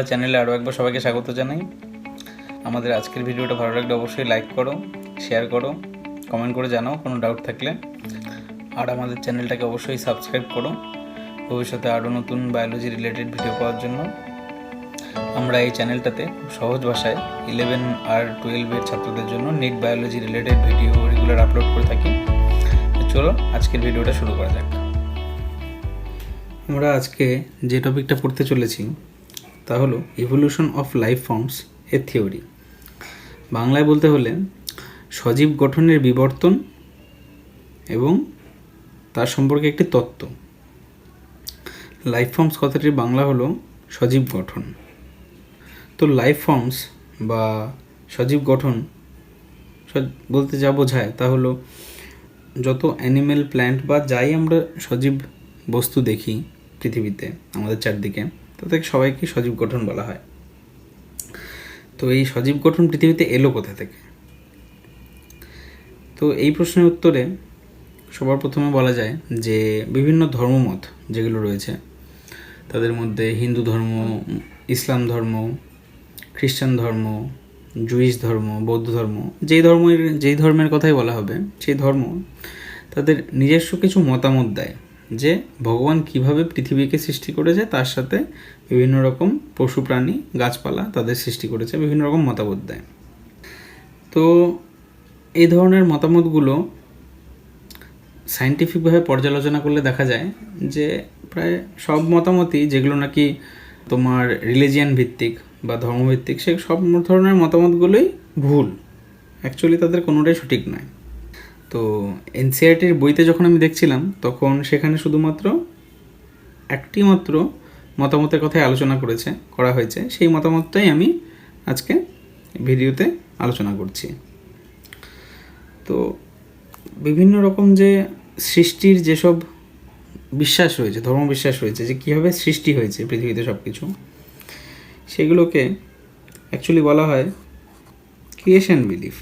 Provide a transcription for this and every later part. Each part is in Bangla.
বাংলা চ্যানেলে আরও একবার সবাইকে স্বাগত জানাই। আমাদের আজকের ভিডিওটা ভালো লাগলে অবশ্যই লাইক করো, শেয়ার করো, কমেন্ট করে জানাও কোনো ডাউট থাকলে। আর আমাদের চ্যানেলটাকে অবশ্যই সাবস্ক্রাইব করো ভবিষ্যতে আরও নতুন বায়োলজি রিলেটেড ভিডিও পাওয়ার জন্য। আমরা এই চ্যানেলটাতে সহজ ভাষায় 11 আর 12-এর ছাত্রদের জন্য NEET biology related video regular upload করে থাকি। চলো আজকের ভিডিওটা শুরু করা যাক। আমরা আজকে যে টপিকটা পড়তে চলেছি তা হলো evolution of life forms A theory. বাংলায় বলতে হলে সজীব গঠনের বিবর্তন এবং তার সম্পর্কে একটি তত্ত্ব। লাইফ ফর্মস কথাটির বাংলা হলো সজীব গঠন। তো লাইফ ফর্মস বা সজীব গঠন বলতে যা বোঝায় তা হলো যত অ্যানিমেল, প্ল্যান্ট বা যাই আমরা সজীব বস্তু দেখি পৃথিবীতে আমাদের চারদিকে, তাদেরকে সবাইকে সজীব গঠন বলা হয়। তো এই সজীব গঠন পৃথিবীতে এলো কোথা থেকে? তো এই প্রশ্নের উত্তরে সবার প্রথমে বলা যায় যে বিভিন্ন ধর্মমত যেগুলো রয়েছে তাদের মধ্যে হিন্দু ধর্ম, ইসলাম ধর্ম, খ্রিস্টান ধর্ম, জুইশ ধর্ম, বৌদ্ধ ধর্ম, যেই ধর্মের কথাই বলা হবে সেই ধর্ম তাদের নিজস্ব কিছু মতামত দেয় যে ভগবান কিভাবে পৃথিবীকে সৃষ্টি করেছে, তার সাথে বিভিন্ন রকম পশু প্রাণী, গাছপালা তাদের সৃষ্টি করেছে, বিভিন্ন রকম মতামত দেয়। তো এই ধরনের মতামতগুলো সায়েন্টিফিকভাবে পর্যালোচনা করলে দেখা যায় যে প্রায় সব মতামতই, যেগুলো নাকি তোমার রিলিজিয়ান ভিত্তিক বা ধর্মভিত্তিক, সে সব ধরনের মতামতগুলোই ভুল। অ্যাকচুয়ালি তাদের কোনোটাই সঠিক নয়। তো এনসিইআরটির বইতে যখন আমি দেখছিলাম তখন সেখানে শুধুমাত্র একটি মাত্র মতামতের কথাই আলোচনা করা হয়েছে। সেই মতামতটাই আমি আজকে ভিডিওতে আলোচনা করছি। তো বিভিন্ন রকম যে সৃষ্টির যেসব বিশ্বাস রয়েছে, ধর্মবিশ্বাস রয়েছে যে কীভাবে সৃষ্টি হয়েছে পৃথিবীতে সব কিছু, সেগুলোকে অ্যাকচুয়ালি বলা হয় ক্রিয়েশন বিলিফ।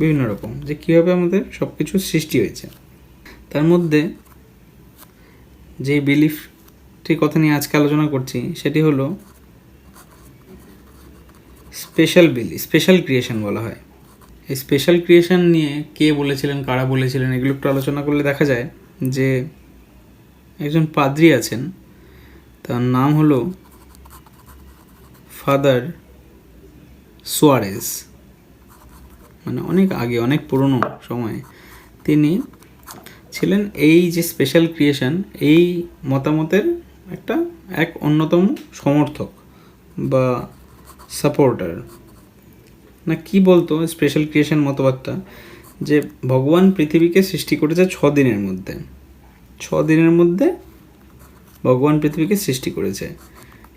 বিভিন্ন রকম যে কীভাবে আমাদের সব কিছু সৃষ্টি হয়েছে, তার মধ্যে যে বিলিফটির কথা নিয়ে আজকে আলোচনা করছি সেটি হলো স্পেশাল ক্রিয়েশন বলা হয়। এই স্পেশাল ক্রিয়েশন নিয়ে কে বলেছিলেন, কারা বলেছিলেন, এগুলো একটু আলোচনা করলে দেখা যায় যে একজন পাদ্রী আছেন, তার নাম হলো ফাদার সোয়ারেজ। মানে অনেক আগে, অনেক পুরনো সময়ে তিনি ছিলেন এই যে স্পেশাল ক্রিয়েশন, এই মতামতের এক অন্যতম সমর্থক বা সাপোর্টার। না কি বলতো স্পেশাল ক্রিয়েশন মতবাদটা, যে ভগবান পৃথিবীকে সৃষ্টি করেছে 6 দিনের মধ্যে। 6 দিনের মধ্যে ভগবান পৃথিবীকে সৃষ্টি করেছে।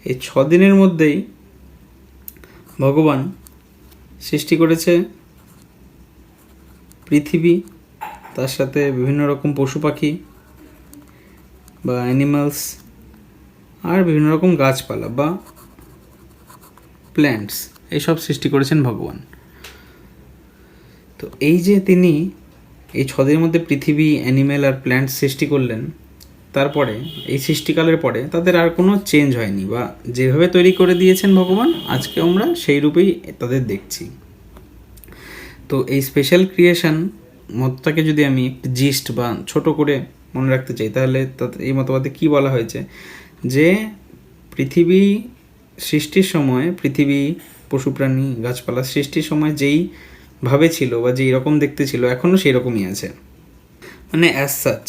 এই 6 দিনের মধ্যেই ভগবান সৃষ্টি করেছে পৃথিবী, তার সাথে বিভিন্ন রকম পশু পাখি বা অ্যানিমালস, আর বিভিন্ন রকম গাছপালা বা প্ল্যান্টস, এইসব সৃষ্টি করেছেন ভগবান। তো এই যে তিনি এই 6 দিনের মধ্যে পৃথিবী, অ্যানিমেল আর প্ল্যান্টস সৃষ্টি করলেন, তারপরে এই সৃষ্টিকালের পরে তাদের আর কোনো চেঞ্জ হয়নি, বা যেভাবে তৈরি করে দিয়েছেন ভগবান আজকে আমরা সেই রূপেই তাদের দেখছি। তো এই স্পেশাল ক্রিয়েশন মতটাকে যদি আমি একটু জিস্ট বা ছোট করে মনে রাখতে চাই, তাহলে এই মতবাদে কী বলা হয়েছে যে পৃথিবী সৃষ্টির সময়, পৃথিবী, পশু প্রাণী, গাছপালা সৃষ্টির সময় যেইভাবে ছিল বা যেই রকম দেখতে ছিল এখনও সেই রকমই আছে। মানে অ্যাজ সাচ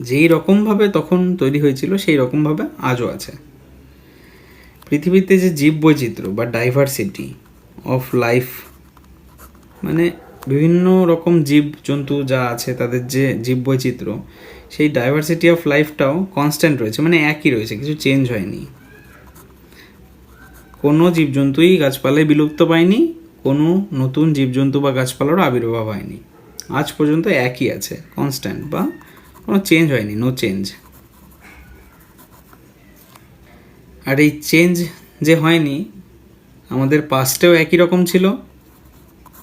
যেই রকমভাবে তখন তৈরি হয়েছিল সেই রকমভাবে আজও আছে। পৃথিবীতে যে জীব বৈচিত্র্য বা ডাইভার্সিটি অফ লাইফ, মানে বিভিন্ন রকম জীব জন্তু যা আছে তাদের যে জীব বৈচিত্র্য, সেই ডাইভার্সিটি অফ লাইফটাও কনস্ট্যান্ট রয়েছে, মানে একই রয়েছে, কিছু চেঞ্জ হয়নি। কোনো জীবজন্তুই গাছপালায় বিলুপ্ত পায়নি, কোনো নতুন জীবজন্তু বা গাছপালারও আবির্ভাব হয়নি। আজ পর্যন্ত একই আছে, কনস্ট্যান্ট, বা কোনো চেঞ্জ হয়নি, নো চেঞ্জ। আর এই চেঞ্জ যে হয়নি, আমাদের পাস্টেও একই রকম ছিল,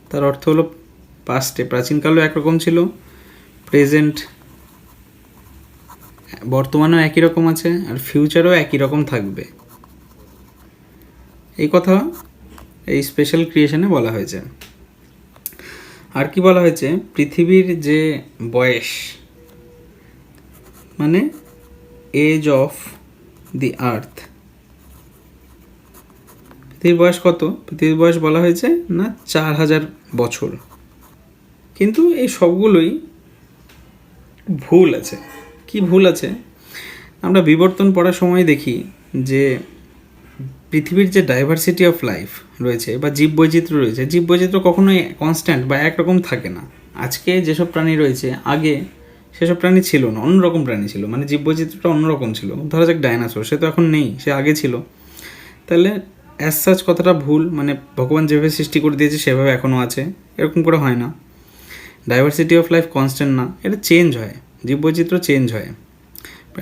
তার অর্থ হলো পাস্টে প্রাচীনকালেও একরকম ছিল, প্রেজেন্ট বর্তমানেও একই রকম আছে, আর ফিউচারেও একই রকম থাকবে। এই কথা এই স্পেশাল ক্রিয়েশনে বলা হয়েছে। আর কি বলা হয়েছে, পৃথিবীর যে বয়স মানে এজ অফ দি আর্থ, পৃথিবীর বয়স কত? পৃথিবীর বয়স বলা হয়েছে না 4000 বছর। কিন্তু এই সবগুলোই ভুল আছে। কি ভুল আছে? আমরা বিবর্তন পড়ার সময় দেখি যে পৃথিবীর যে ডাইভার্সিটি অফ লাইফ রয়েছে বা জীববৈচিত্র্য রয়েছে, জীববৈচিত্র্য কখনোই কনস্ট্যান্ট বা একরকম থাকে না। আজকে যেসব প্রাণী রয়েছে আগে সেসব প্রাণী ছিল না, অন্যরকম প্রাণী ছিল, মানে জীববৈচিত্র্যটা অন্যরকম ছিল। ধরা যাক ডাইনোসর, সে তো এখন নেই, সে আগে ছিল। তাহলে অ্যাজ সাচ কথাটা ভুল, মানে ভগবান যেভাবে সৃষ্টি করে দিয়েছে সেভাবে এখনও আছে, এরকম করে হয় না। ডাইভার্সিটি অফ লাইফ কনস্ট্যান্ট না, এটা চেঞ্জ হয়, জীববৈচিত্র্য চেঞ্জ হয়।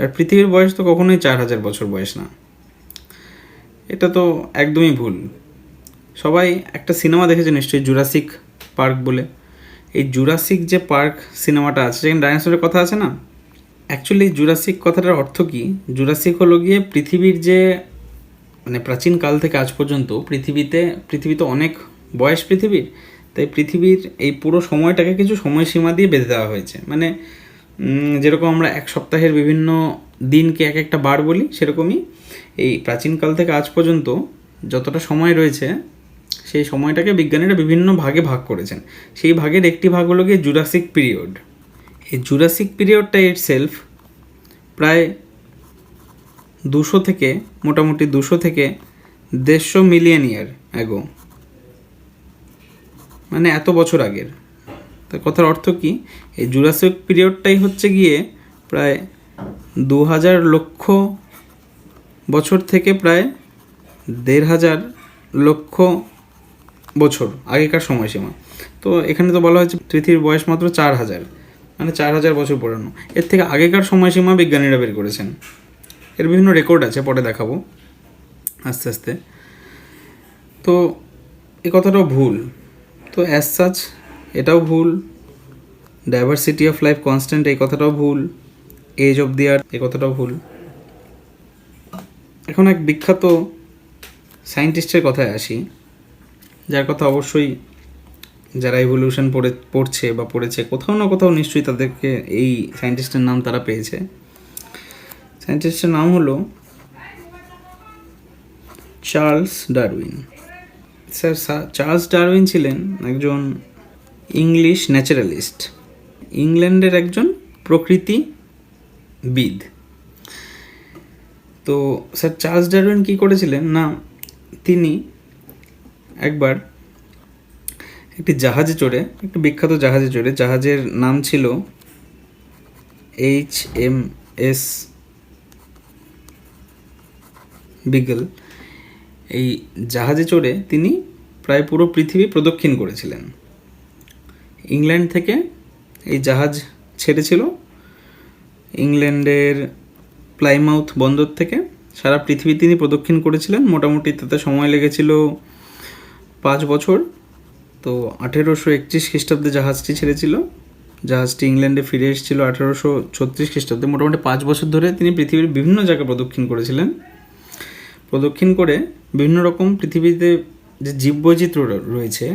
আর পৃথিবীর বয়স তো কখনোই 4000 বছর বয়স না, এটা তো একদমই ভুল। সবাই একটা সিনেমা দেখেছে নিশ্চয়ই, জুরাসিক পার্ক বলে। এই জুরাসিক যে পার্ক সিনেমাটা আছে, যেখানে ডাইনোসরের কথা আছে না, অ্যাকচুয়ালি জুরাসিক কথাটার অর্থ কি? জুরাসিক হলো গিয়ে পৃথিবীর যে মানে প্রাচীন কাল থেকে আজ পর্যন্ত পৃথিবী তো অনেক বয়স পৃথিবীর, তাই পৃথিবীর এই পুরো সময়টাকে কিছু সময়সীমা দিয়ে বেঁধে দেওয়া হয়েছে। মানে যেরকম আমরা এক সপ্তাহের বিভিন্ন দিনকে এক একটা বার বলি, সেরকমই এই প্রাচীনকাল থেকে আজ পর্যন্ত যতটা সময় রয়েছে সেই সময়টাকে বিজ্ঞানীরা বিভিন্ন ভাগে ভাগ করেছেন। সেই ভাগের একটি ভাগ হলো গিয়ে জুরাসিক পিরিয়ড। এই জুরাসিক পিরিয়ডটা ইটসেলফ প্রায় 200 থেকে মোটামুটি 200 থেকে 150 মিলিয়ন ইয়ার অ্যাগো, মানে এত বছর আগের। তার কথার অর্থ কি? এই জুরাসিক পিরিয়ডটাই হচ্ছে গিয়ে প্রায় 2000 লক্ষ বছর থেকে প্রায় 1500 লক্ষ বছর আগেকার সময়সীমা। তো এখানে তো বলা হয়েছে পৃথিবীর বয়স মাত্র 4000, মানে 4000 বছর পুরানো। এর থেকে আগেকার সময়সীমা বিজ্ঞানীরা বের করেছেন, এর বিভিন্ন রেকর্ড আছে, পরে দেখাবো আস্তে আস্তে। তো এই কথাটাও ভুল। তো অ্যাজ সাচ এটাও ভুল, ডাইভার্সিটি অফ লাইফ কনস্ট্যান্ট এই কথাটাও ভুল, এজ অফ দি আর্থ এই কথাটাও ভুল। এখন এক বিখ্যাত সায়েন্টিস্টের কথায় আসি, যার কথা অবশ্যই যারা ইভলিউশন পড়ছে বা পড়েছে কোথাও না কোথাও নিশ্চয়ই তাদেরকে এই সায়েন্টিস্টের নাম তারা পেয়েছে। সায়েন্টিস্টের নাম হলো Charles Darwin. Sir Charles Darwin ছিলেন একজন ইংলিশ ন্যাচারালিস্ট, ইংল্যান্ডের একজন প্রকৃতিবিদ। তো স্যার চার্লস ডারউইন কী করেছিলেন না, তিনি একবার একটি জাহাজে চড়ে, একটি বিখ্যাত জাহাজে চড়ে, জাহাজের নাম ছিল HMS বিগল। এই জাহাজে চড়ে তিনি প্রায় পুরো পৃথিবী প্রদক্ষিণ করেছিলেন। ইংল্যান্ড থেকে এই জাহাজ ছেড়েছিল, ইংল্যান্ডের প্লাইমাউথ বন্দর থেকে সারা পৃথিবী তিনি প্রদক্ষিণ করেছিলেন। মোটামুটি তাতে সময় লেগেছিল 5 বছর। তো 1831 খ্রিস্টাব্দে জাহাজটি ছেড়েছিল, জাহাজটি ইংল্যান্ডে ফিরে এসেছিল 1836 খ্রিস্টাব্দে। মোটামুটি 5 বছর ধরে তিনি পৃথিবীর বিভিন্ন জায়গায় প্রদক্ষিণ করেছিলেন। প্রদক্ষিণ করে বিভিন্ন রকম পৃথিবীতে যে জীববৈচিত্র্য রয়েছে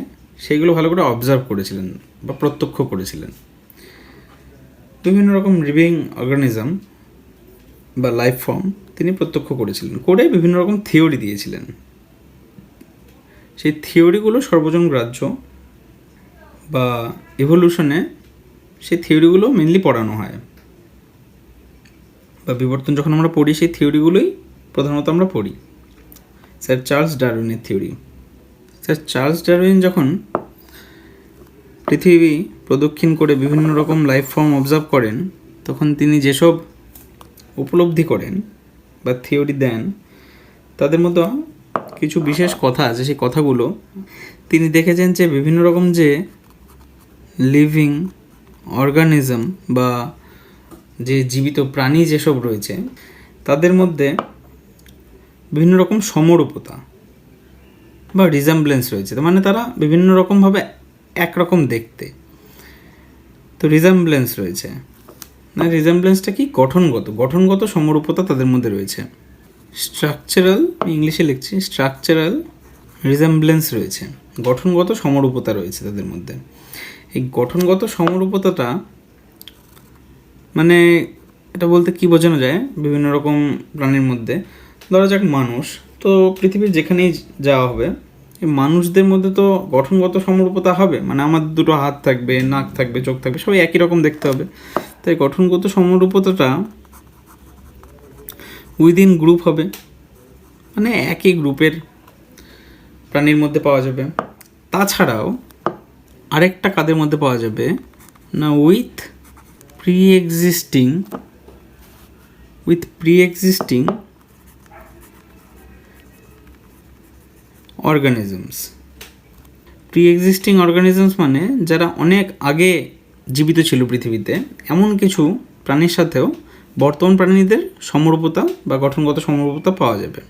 সেগুলো ভালো করে অবজার্ভ করেছিলেন বা প্রত্যক্ষ করেছিলেন। বিভিন্ন রকম লিভিং অর্গানিজম বা লাইফ ফর্ম তিনি প্রত্যক্ষ করেছিলেন, করে বিভিন্ন রকম থিওরি দিয়েছিলেন। সেই থিওরিগুলো সর্বজন গ্রাহ্য, বা ইভলিউশনে সেই থিওরিগুলো মেনলি পড়ানো হয়, বা বিবর্তন যখন আমরা পড়ি সেই থিওরিগুলোই প্রধানত আমরা পড়ি। স্যার চার্লস ডারউইনের থিওরি। স্যার চার্লস ডারউইন যখন পৃথিবী প্রদক্ষিণ করে বিভিন্ন রকম লাইফ ফর্ম অবজার্ভ করেন, তখন তিনি যেসব উপলব্ধি করেন বা থিওরি দেন, তাদের মতো কিছু বিশেষ কথা আছে। সেই কথাগুলো তিনি দেখেছেন যে বিভিন্ন রকম যে লিভিং অর্গানিজম বা যে জীবিত প্রাণী যেসব রয়েছে তাদের মধ্যে বিভিন্ন রকম সমরূপতা বা রিজেম্বলেন্স রয়েছে। মানে তারা বিভিন্ন রকমভাবে একরকম দেখতে। তো রিজেম্বলেন্স রয়েছে, না রিজেম্বলেন্সটা কি? গঠনগত সমরূপতা তাদের মধ্যে রয়েছে। স্ট্রাকচারাল, ইংলিশে লিখছি, স্ট্রাকচারাল রিজেমব্লেন্স রয়েছে, গঠনগত সমরূপতা রয়েছে তাদের মধ্যে। এই গঠনগত সমরূপতাটা মানে এটা বলতে কি বোঝানো যায় বিভিন্ন রকম প্রাণীর মধ্যে। ধরা যাক মানুষ, তো পৃথিবীর যেখানেই যাওয়া হবে এই মানুষদের মধ্যে তো গঠনগত সমরূপতা হবে, মানে আমার দুটো হাত থাকবে, নাক থাকবে, চোখ থাকবে, সবাই একই রকম দেখতে হবে। তাই গঠনগত সমরূপতাটা উইদিন গ্রুপ হবে, মানে একই গ্রুপের প্রাণীর মধ্যে পাওয়া যাবে। তাছাড়াও আরেকটা কাদের মধ্যে পাওয়া যাবে না, pre existing organisms. Pre existing organisms মানে যারা অনেক আগে জীবিত ছিল পৃথিবীতে, এমন কিছু প্রাণীর সাথেও বর্তমান প্রাণীদের সমরূপতা বা গঠনগত সমরূপতা পাওয়া যাবে।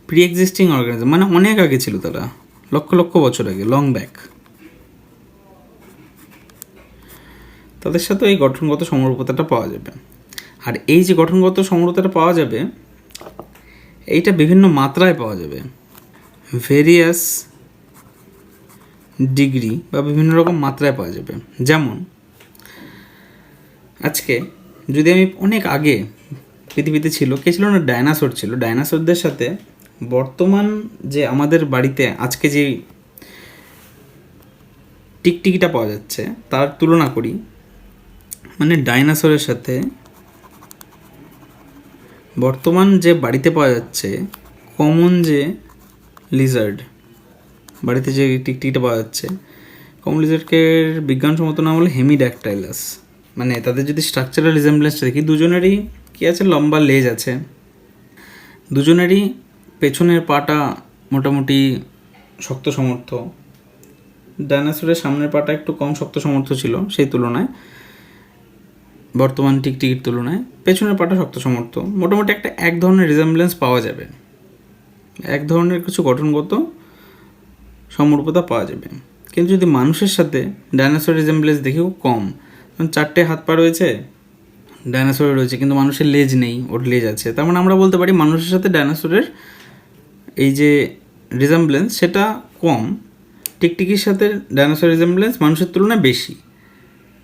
প্রি এক্সিস্টিং অর্গানিজম মানে অনেক আগে ছিল, তারা লক্ষ লক্ষ বছর আগে, লং ব্যাক, তাদের সাথে এই গঠনগত সমরূপতাটা পাওয়া যাবে। আর এই যে গঠনগত সমরূপতাটা পাওয়া যাবে, এইটা বিভিন্ন মাত্রায় পাওয়া যাবে, ভেরিয়াস ডিগ্রি বা বিভিন্ন রকম মাত্রায় পাওয়া যাবে। যেমন আজকে যদি আমি অনেক আগে পৃথিবীতে ছিল, কে ছিল না, ডায়নাসোর ছিল, ডায়নাসোরদের সাথে বর্তমান যে আমাদের বাড়িতে আজকে যে টিকটিকিটা পাওয়া যাচ্ছে তার তুলনা করি, মানে ডাইনোসরের সাথে বর্তমান যে বাড়িতে পাওয়া যাচ্ছে কমন যে লিজার্ড, বাড়িতে যে টিকটিকিটা পাওয়া যাচ্ছে, কমন লিজার্ডকে বিজ্ঞানসম্মত নাম হলো হেমিড্যাকটাইলাস। মানে তাদের যদি স্ট্রাকচারাল রিজেম্বলেন্সটা দেখি, দুজনেরই কী আছে, লম্বা লেজ আছে, দুজনেরই পেছনের পাটা মোটামুটি শক্ত সমর্থ। ডাইনোসরের সামনের পাটা একটু কম শক্ত সমর্থ ছিল সেই তুলনায়, বর্তমান টিকটিকির তুলনায় পেছনের পাটা শক্ত সমর্থ। মোটামুটি একটা এক ধরনের রিজেম্বলেন্স পাওয়া যাবে, এক ধরনের কিছু গঠনগত সমরূপতা পাওয়া যাবে। কিন্তু যদি মানুষের সাথে ডাইনোসর রিজেম্বলেন্স দেখেও কম, কারণ 4টে হাত পা রয়েছে ডাইনোসরের রয়েছে, কিন্তু মানুষের লেজ নেই, ওর লেজ আছে। তার মানে আমরা বলতে পারি মানুষের সাথে ডাইনোসরের এই যে রিজেম্বলেন্স সেটা কম, টিকটিকির সাথে ডাইনোসর রিজেম্বলেন্স মানুষের তুলনায় বেশি।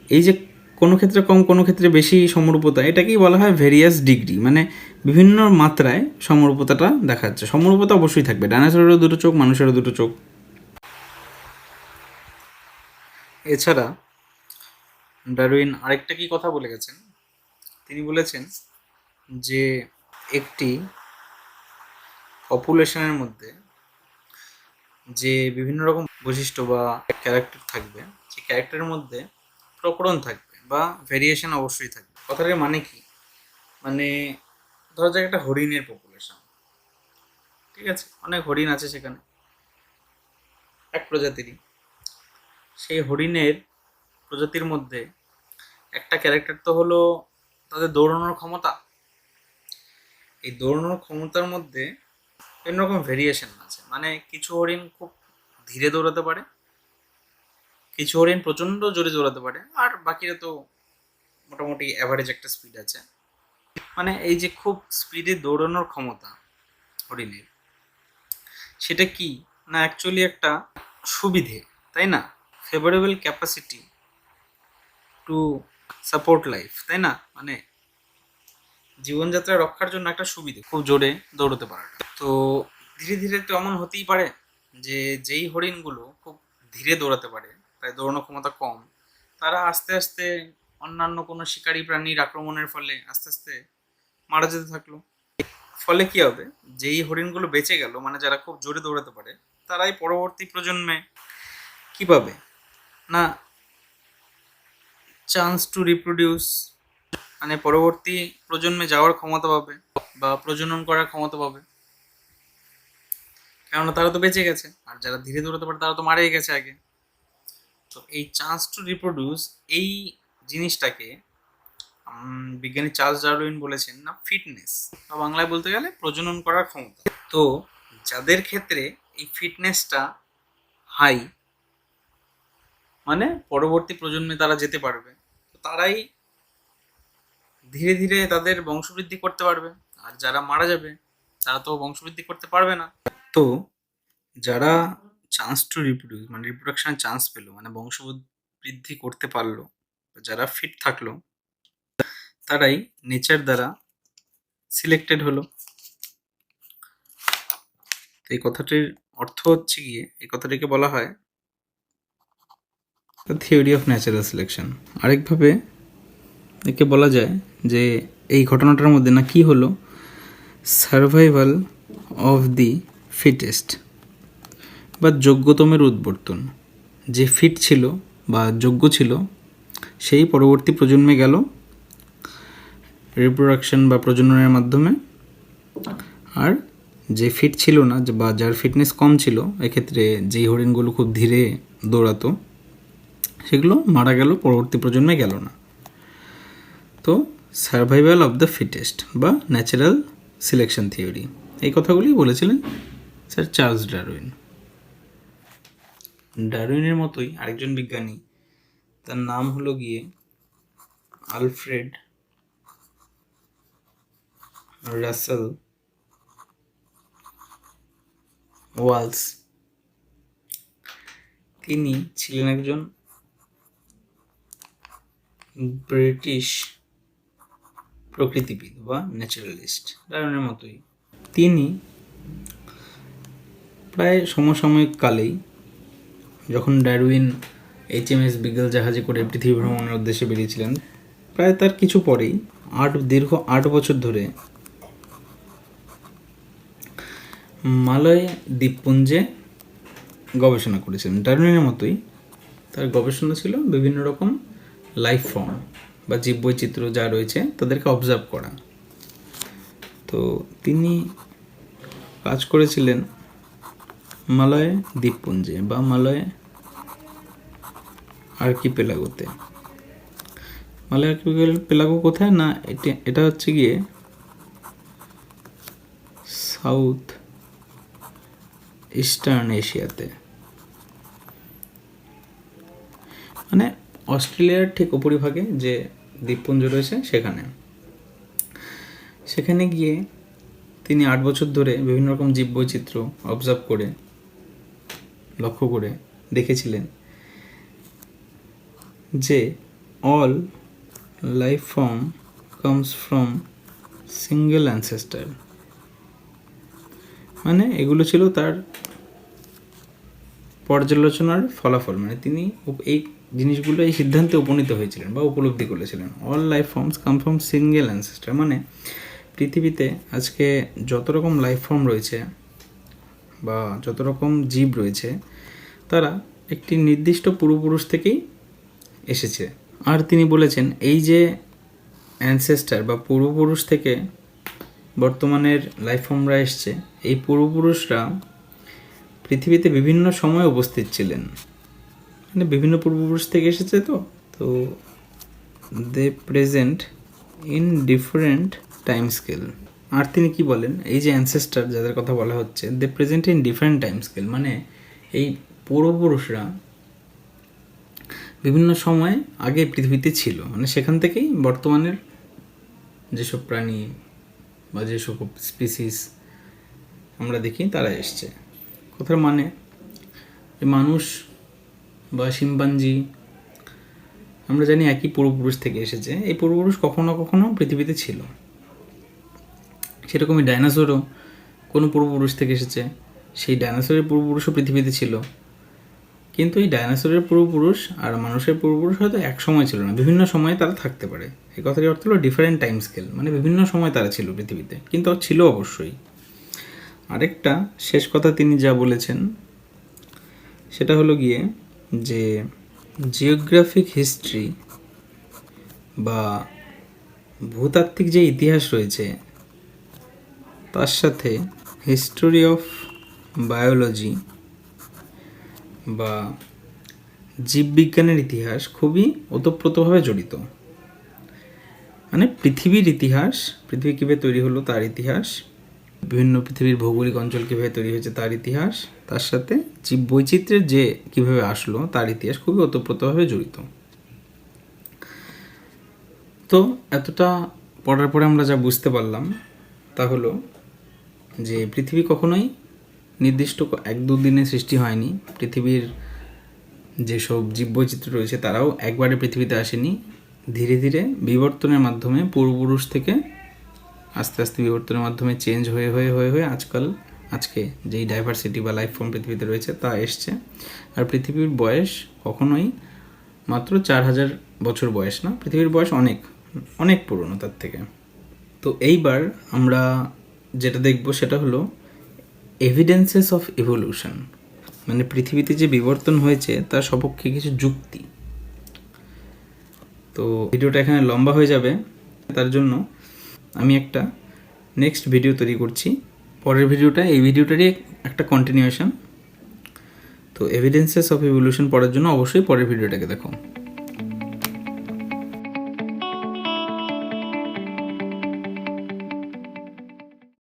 এই যে কোনো ক্ষেত্রে কম, কোনো ক্ষেত্রে বেশি সমরূপতা, এটাকেই বলা হয় ভেরিয়াস ডিগ্রি, মানে বিভিন্ন মাত্রায় সমরূপতাটা দেখা যাচ্ছে। সমরূপতা অবশ্যই থাকবে, ডাইনোসরেরও দুটো চোখ, মানুষেরও দুটো চোখ। এছাড়া ডারউইন আরেকটা কি কথা বলে গেছেন, তিনি বলেছেন যে একটি পপুলেশনের মধ্যে যে বিভিন্ন রকম বৈশিষ্ট্য বা ক্যারেক্টার থাকবে, সেই ক্যারেক্টারের মধ্যে প্রকরণ থাকবে বা ভেরিয়েশন অবশ্যই থাকবে। কথাটার মানে কি, মানে ধরা যাক একটা হরিণের পপুলেশন, ঠিক আছে, অনেক হরিণ আছে সেখানে এক প্রজাতিরই। সেই হরিণের প্রজাতির মধ্যে একটা ক্যারেক্টার তো হলো তাদের দৌড়ানোর ক্ষমতা। এই দৌড়ানোর ক্ষমতার মধ্যে বিভিন্ন রকম ভেরিয়েশন আছে, মানে কিছু হরিণ খুব ধীরে দৌড়াতে পারে, কিছু হরিণ প্রচণ্ড জোরে দৌড়াতে পারে, আর বাকিরা তো মোটামুটি অ্যাভারেজ একটা স্পিড আছে। মানে এই যে খুব স্পিডে দৌড়ানোর ক্ষমতা হরিণের, সেটা কি না অ্যাকচুয়ালি একটা সুবিধে, তাই না, favourable capacity to support life, তাই না, মানে জীবনযাত্রা রক্ষার জন্য একটা সুবিধে খুব জোরে দৌড়তে পারাটা। তো ধীরে ধীরে তো এমন হতেই পারে যে যেই হরিণগুলো খুব ধীরে দৌড়াতে পারে, তাই দৌড়ানোর ক্ষমতা কম, তারা আস্তে আস্তে অন্যান্য কোনো শিকারী প্রাণীর আক্রমণের ফলে আস্তে আস্তে মারা যেতে থাকলো। ফলে কি হবে, যেই হরিণগুলো বেঁচে গেল, মানে যারা খুব জোরে দৌড়াতে পারে, তারাই পরবর্তী প্রজন্মে কি পাবে না, চান্স টু রিপ্রোডিউস, মানে পরবর্তী প্রজন্মে যাওয়ার ক্ষমতা পাবে বা প্রজনন করার ক্ষমতা পাবে, কেননা তারা তো বেঁচে গেছে। আর যারা ধীরে দৌড়াতে পারে তারা তো মারাই গেছে আগে। তো এই চান্স টু রিপ্রোডিউস, এই জিনিসটাকে বিজ্ঞানী চার্লস ডারউইন বলেছেন না ফিটনেস, বা বাংলায় বলতে গেলে প্রজনন করার ক্ষমতা। তো যাদের ক্ষেত্রে এই ফিটনেসটা হাই, মানে পরবর্তী প্রজন্মে তারা যেতে পারবে, তো তারাই ধীরে ধীরে তাদের বংশবৃদ্ধি করতে পারবে। আর যারা মারা যাবে তারা তো বংশবৃদ্ধি করতে পারবে না। তো যারা চান্স টু রিপ্রোডিউস মানে রিপ্রোডাকশনের চান্স পেলো, মানে বংশবৃদ্ধি করতে পারলো, যারা ফিট থাকলো, তারাই নেচার দ্বারা সিলেক্টেড হলো। তো এই কথাটির অর্থ হচ্ছে গিয়ে, এই কথাটিকে বলা হয় থিওরি অফ ন্যাচারাল সিলেকশন। আরেকভাবে একে বলা যায় যে এই ঘটনাটার মধ্যে না কি হলো, সার্ভাইভাল অফ দি ফিটেস্ট বা যোগ্যতমের উদ্বর্তন। যে ফিট ছিল বা যোগ্য ছিল সেই পরবর্তী প্রজন্মে গেল রিপ্রোডাকশন বা প্রজননের মাধ্যমে, আর যে ফিট ছিল না বা যার ফিটনেস কম ছিল, এক্ষেত্রে যেই হরিণগুলো খুব ধীরে দৌড়াতো সেগুলো মারা গেল, পরবর্তী প্রজন্মে গেল না। তো সার্ভাইভাল অফ দ্য ফিটেস্ট বা ন্যাচারাল সিলেকশন থিওরি, এই কথাগুলি বলেছিলেন স্যার চার্লস ডারউইন। ডারউইনের মতোই আরেকজন বিজ্ঞানী, তার নাম হলো গিয়ে আলফ্রেড রাসেল ওয়ালস। তিনি ছিলেন একজন ব্রিটিশ প্রকৃতিবিদ বা ন্যাচারালিস্ট, ডারউইনের মতোই। তিনি প্রায় সমসাময়িক কালেই, যখন ডারউইন HMS বিগল জাহাজে করে পৃথিবী ভ্রমণের উদ্দেশ্যে বেরিয়েছিলেন, প্রায় তার কিছু পরেই দীর্ঘ 8 বছর ধরে মালয় দ্বীপপুঞ্জে গবেষণা করেছিলেন। ডারউইনের মতোই তার গবেষণা ছিল বিভিন্ন রকম লাইফ ফর্ম বা জীববৈচিত্র্য যা রয়েছে তাদেরকে অবজার্ভ করা। তো তিনি কাজ করেছিলেন মালয় দ্বীপপুঞ্জে বা মালয় আর্কিপেলাগোতে। মালয় আর্কিপেলাগো কোথায় না, এটা হচ্ছে গিয়ে সাউথ ইস্টার্ন এশিয়াতে, মানে অস্ট্রেলিয়ার ঠিক উপরিভাগে যে দ্বীপপুঞ্জ রয়েছে সেখানে গিয়ে তিনি 8 বছর ধরে বিভিন্ন রকম জীববৈচিত্র্য অবজার্ভ করে, লক্ষ্য করে দেখেছিলেন যে all life form comes from single ancestor. মানে এগুলো ছিল তার পর্যালোচনার ফলাফল, মানে তিনি এই জিনিসগুলো এই সিদ্ধান্তে উপনীত হয়েছিলেন বা উপলব্ধি করেছিলেন। All life forms come from single ancestor, মানে পৃথিবীতে আজকে যত রকম লাইফ ফর্ম রয়েছে বা যত রকম জীব রয়েছে, তারা একটি নির্দিষ্ট পূর্বপুরুষ থেকেই এসেছে। আর তিনি বলেছেন এই যে অ্যানসেস্টার বা পূর্বপুরুষ থেকে বর্তমানের লাইফ ফর্মরা এসছে, এই পূর্বপুরুষরা পৃথিবীতে বিভিন্ন সময় উপস্থিত ছিলেন, মানে বিভিন্ন পূর্বপুরুষ থেকে এসেছে। তো they present in different time scale. আর তিনি কি বলেন, এই যে অ্যানসেস্টার যাদের কথা বলা হচ্ছে, they present in different time scale, মানে এই পূর্বপুরুষরা বিভিন্ন সময় আগে পৃথিবীতে ছিল, মানে সেখান থেকেই বর্তমানের যেসব প্রাণী বা যেসব স্পিসিস আমরা দেখি তারা এসছে। কথার মানে মানুষ বা শিম্পাঞ্জি আমরা জানি একই পূর্বপুরুষ থেকে এসেছে। এই পূর্বপুরুষ কখনো কখনো পৃথিবীতে ছিল, সেরকমই ডাইনোসরও কোনো পূর্বপুরুষ থেকে এসেছে, সেই ডাইনোসরের পূর্বপুরুষও পৃথিবীতে ছিল। কিন্তু এই ডাইনোসরের পূর্বপুরুষ আর মানুষের পূর্বপুরুষ হয়তো এক সময় ছিল না, বিভিন্ন সময়ে তারা থাকতে পারে। এই কথাটির অর্থ হলো ডিফারেন্ট টাইম স্কেল, মানে বিভিন্ন সময় তারা ছিল পৃথিবীতে, কিন্তু ছিল অবশ্যই। আরেকটা শেষ কথা তিনি যা বলেছেন সেটা হলো গিয়ে যে জিওগ্রাফিক হিস্ট্রি বা ভূতাত্ত্বিক যে ইতিহাস রয়েছে তার সাথে হিস্টোরি অফ বায়োলজি বা জীববিজ্ঞানের ইতিহাস খুবই ওতপ্রোতভাবে জড়িত। মানে পৃথিবীর ইতিহাস, পৃথিবী কীভাবে তৈরি হলো তার ইতিহাস, বিভিন্ন পৃথিবীর ভৌগোলিক অঞ্চল কীভাবে তৈরি হয়েছে তার ইতিহাস, তার সাথে জীব বৈচিত্র্যের যে কীভাবে আসলো তার ইতিহাস খুবই ওতপ্রোতভাবে জড়িত। তো এতটা পড়ার পরে আমরা যা বুঝতে পারলাম তা হলো যে পৃথিবী কখনোই নির্দিষ্ট 1-2 দিনে সৃষ্টি হয়নি। পৃথিবীর যেসব জীববৈচিত্র্য রয়েছে তারাও একবারে পৃথিবীতে আসেনি, ধীরে ধীরে বিবর্তনের মাধ্যমে পূর্বপুরুষ থেকে আস্তে আস্তে বিবর্তনের মাধ্যমে চেঞ্জ হয়ে হয়ে হয়ে হয়ে আজকে যেই ডাইভার্সিটি বা লাইফ ফর্ম পৃথিবীতে রয়েছে তা এসছে। আর পৃথিবীর বয়স কখনোই মাত্র 4000 বছর বয়স না, পৃথিবীর বয়স অনেক অনেক পুরনো তার থেকে। তো এইবার আমরা যেটা দেখব সেটা হলো এভিডেন্সেস অফ ইভলিউশন, মানে পৃথিবীতে যে বিবর্তন হয়েছে তার সপক্ষে কিছু যুক্তি। তো ভিডিওটা এখানে লম্বা হয়ে যাবে, তার জন্য আমি একটা নেক্সট ভিডিও তৈরি করছি। পরের ভিডিওটা এই ভিডিওটারই একটা কন্টিনিউয়েশন। তো এভিডেন্সেস অফ ইভলিউশন পড়ার জন্য অবশ্যই পরের ভিডিওটাকে দেখো।